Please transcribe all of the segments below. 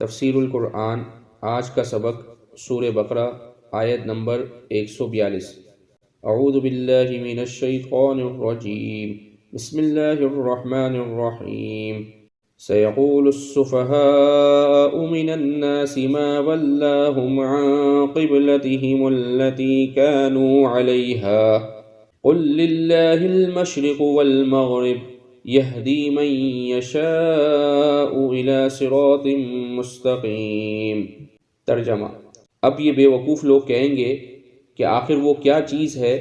تفسیر القرآن آج کا سبق سورہ بقرہ آیت نمبر 142۔ اعوذ باللہ من الشیطان الرجیم، بسم اللہ الرحمن الرحیم۔ سیقول السفہاء من الناس ما ولاہم عن قبلتہم التي كانوا علیہا قل للہ المشرق والمغرب یہدی من یشاء الی صراط مستقیم۔ ترجمہ: اب یہ بے وقوف لوگ کہیں گے کہ آخر وہ کیا چیز ہے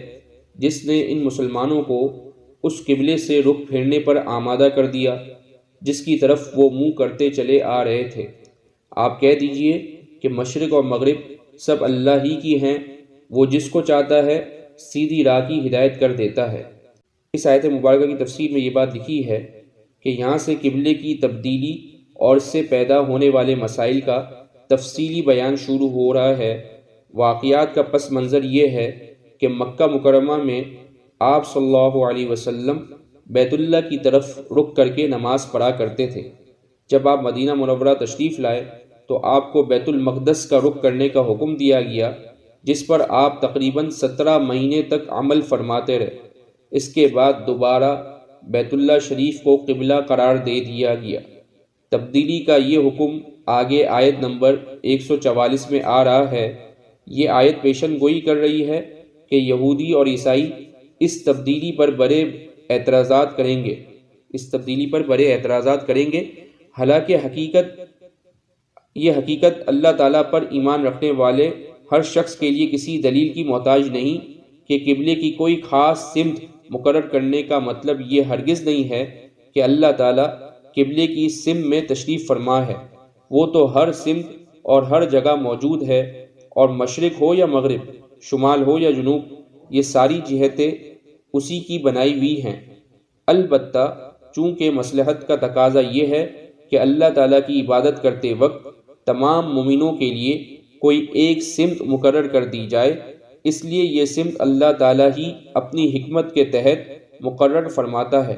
جس نے ان مسلمانوں کو اس قبلے سے رخ پھیرنے پر آمادہ کر دیا جس کی طرف وہ منہ کرتے چلے آ رہے تھے۔ آپ کہہ دیجئے کہ مشرق اور مغرب سب اللہ ہی کی ہیں، وہ جس کو چاہتا ہے سیدھی راہ کی ہدایت کر دیتا ہے۔ اس آیت مبارکہ کی تفسیر میں یہ بات لکھی ہے کہ یہاں سے قبلے کی تبدیلی اور اس سے پیدا ہونے والے مسائل کا تفصیلی بیان شروع ہو رہا ہے۔ واقعات کا پس منظر یہ ہے کہ مکہ مکرمہ میں آپ صلی اللہ علیہ وسلم بیت اللہ کی طرف رخ کر کے نماز پڑھا کرتے تھے۔ جب آپ مدینہ منورہ تشریف لائے تو آپ کو بیت المقدس کا رخ کرنے کا حکم دیا گیا، جس پر آپ تقریباً 17 مہینے تک عمل فرماتے رہے۔ اس کے بعد دوبارہ بیت اللہ شریف کو قبلہ قرار دے دیا گیا۔ تبدیلی کا یہ حکم آگے آیت نمبر 144 میں آ رہا ہے۔ یہ آیت پیشن گوئی کر رہی ہے کہ یہودی اور عیسائی اس تبدیلی پر بڑے اعتراضات کریں گے، حالانکہ یہ حقیقت اللہ تعالیٰ پر ایمان رکھنے والے ہر شخص کے لیے کسی دلیل کی محتاج نہیں کہ قبلے کی کوئی خاص سمت مقرر کرنے کا مطلب یہ ہرگز نہیں ہے کہ اللہ تعالیٰ قبلے کی سمت میں تشریف فرما ہے۔ وہ تو ہر سمت اور ہر جگہ موجود ہے، اور مشرق ہو یا مغرب، شمال ہو یا جنوب، یہ ساری جہتیں اسی کی بنائی ہوئی ہیں۔ البتہ چونکہ مصلحت کا تقاضا یہ ہے کہ اللہ تعالیٰ کی عبادت کرتے وقت تمام مومنوں کے لیے کوئی ایک سمت مقرر کر دی جائے، اس لیے یہ سمت اللہ تعالیٰ ہی اپنی حکمت کے تحت مقرر فرماتا ہے۔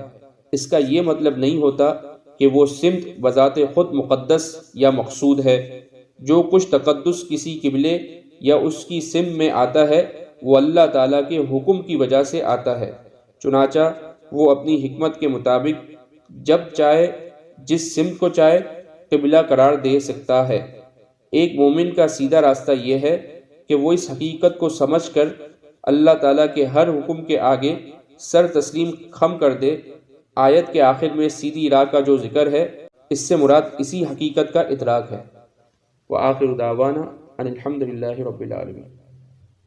اس کا یہ مطلب نہیں ہوتا کہ وہ سمت بذات خود مقدس یا مقصود ہے۔ جو کچھ تقدس کسی قبلے یا اس کی سمت میں آتا ہے وہ اللہ تعالیٰ کے حکم کی وجہ سے آتا ہے، چنانچہ وہ اپنی حکمت کے مطابق جب چاہے جس سمت کو چاہے قبلہ قرار دے سکتا ہے۔ ایک مومن کا سیدھا راستہ یہ ہے کہ وہ اس حقیقت کو سمجھ کر اللہ تعالیٰ کے ہر حکم کے آگے سر تسلیم خم کر دے۔ آیت کے آخر میں سیدھی راہ کا جو ذکر ہے، اس سے مراد اسی حقیقت کا ادراک ہے۔ وآخر دعوانا ان الحمد للہ رب العالمین۔